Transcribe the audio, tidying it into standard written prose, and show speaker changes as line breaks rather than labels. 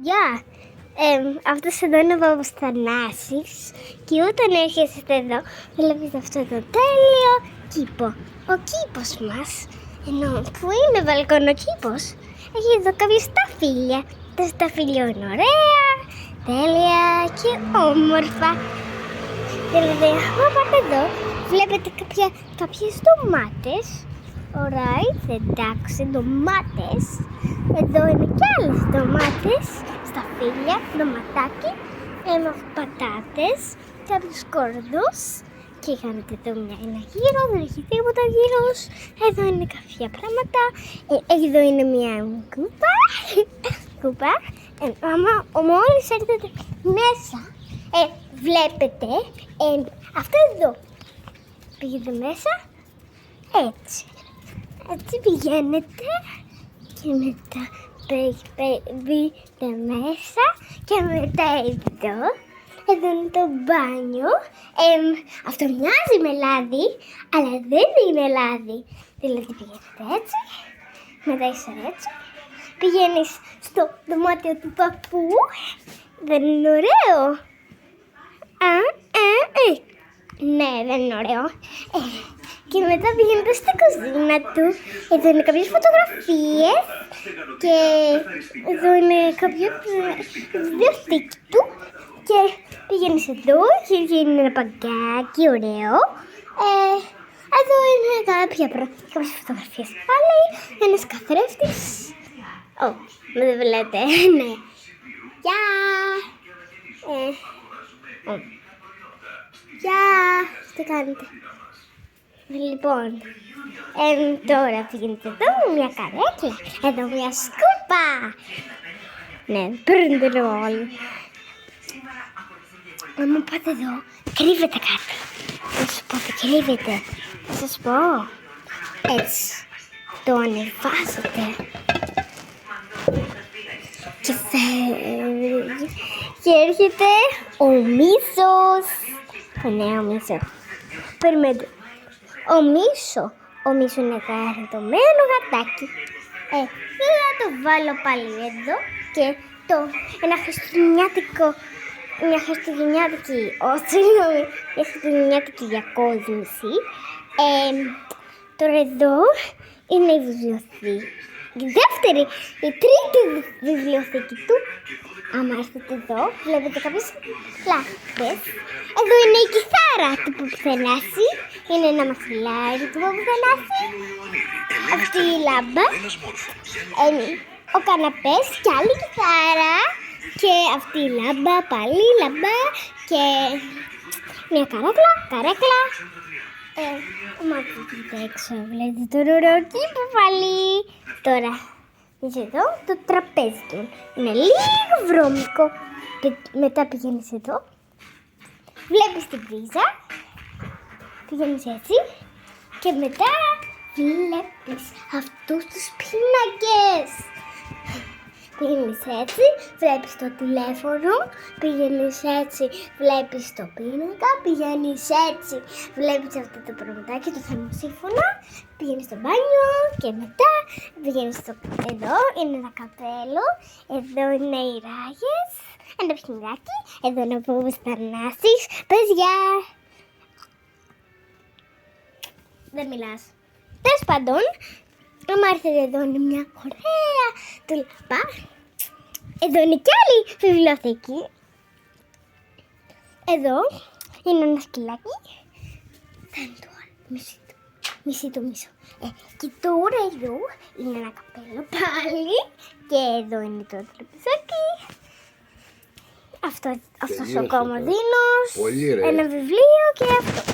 Γεια! Αυτός εδώ είναι ο Πάπας Θανάσης και όταν έρχεστε εδώ βλέπετε αυτό το τέλειο κήπο. Ο κήπος μας, ενώ που είναι βαλκονοκήπος, έχει εδώ κάποια σταφύλια. Τα σταφύλια είναι ωραία, τέλεια και όμορφα. Δηλαδή, άμα πάτε εδώ, βλέπετε κάποιες ντομάτες. Alright, εντάξει, ντομάτες. Εδώ είναι και άλλες ντομάτες, σταφύλια, ντοματάκι, πατάτες, κάποιους κορδούς. Και κάνετε εδώ ένα γύρο, δεν έχει τίποτα γύρος. Εδώ είναι κάποια πράγματα. Εδώ είναι μια κούπα. Μόλις έρθετε μέσα, βλέπετε αυτό εδώ. Πήγαινε μέσα, έτσι. Έτσι πηγαίνετε και μετά μπείτε μέσα και μετά εδώ. Εδώ είναι το μπάνιο. Αυτό μοιάζει με λάδι, αλλά δεν είναι λάδι. Δηλαδή πηγαίνετε έτσι, μετά είσαι έτσι. Πηγαίνεις στο δωμάτιο του παππού. Δεν είναι ωραίο? Ναι, δεν είναι ωραίο. Και μετά πηγαίνετε στην κουζίνα του. Εδώ είναι κάποιες φωτογραφίες και εδώ είναι κάποιο βιβλιοθήκη του. Και πηγαίνεις εδώ και είναι ένα παγκάκι ωραίο. Εδώ είναι κάποιες φωτογραφίες πάλι. Ένας καθρέφτης. Δεν βλέπετε, ναι. Γεια! Γεια! Τι κάνετε? Λοιπόν, τώρα πηγαίνετε εδώ μια καρέκλα, εδώ μια σκούπα. Ναι, παίρνετε όλοι. Άμα πάτε εδώ, κρύβετε κάτι. Θα σας πω τι κρύβετε. Θα σας πω. Έτσι, το ανεβάζετε. Και φεύγει. Και έρχεται ο Μίσος. Ναι, ο Μίσο. Περιμένετε. Ο Μίσο είναι χαριτωμένο γατάκι. Θα το βάλω πάλι εδώ και μια χριστουγεννιάτικη διακόσμηση. Τώρα εδώ είναι η βιβλιοθήκη. Η τρίτη βιβλιοθήκη του. Άμα έρθετε εδώ, βλέπετε κάποιες λάμπες. Εδώ είναι η κιθάρα του Παπουθανάση. Είναι ένα μαξιλάρι του Παπουθανάση. Αυτή η λάμπα. Ο καναπές και άλλη κιθάρα. Και αυτή η λάμπα, πάλι λάμπα. Και μια καρέκλα. Άμα δείτε έξω, βλέπετε το ροροκήπο πάλι. Τώρα, εδώ το τραπέζι του. Είναι λίγο βρώμικο. Μετά πηγαίνεις εδώ. Βλέπεις την πρίζα. Πηγαίνεις έτσι. Και μετά βλέπεις αυτούς τους πίνακες. Πηγαίνεις έτσι, βλέπεις το τηλέφωνο. Πηγαίνεις έτσι, βλέπεις το πίνακα. Πηγαίνεις έτσι, βλέπεις αυτό το πραγματάκι, το θερμοσύμφωνο. Πηγαίνεις στο μπάνιο και μετά πηγαίνεις εδώ. Είναι ένα καπέλο. Εδώ είναι οι ράγες. Ένα παιχνιδάκι. Εδώ είναι ο Πάπας Θανάσης. Πες γεια! Δεν μιλάς. Τέλος πάντων, άμα έρθετε εδώ είναι μια ωραία τουλαπά. Εδώ είναι κι άλλη βιβλιοθήκη. Εδώ είναι ένα σκυλάκι. Θα είναι το άλλο. Μισή του. Και τώρα εδώ είναι ένα καπέλο πάλι. Και εδώ είναι το τραπεζάκι. Αυτός ο κομμωδίνος. Ένα βιβλίο και αυτό.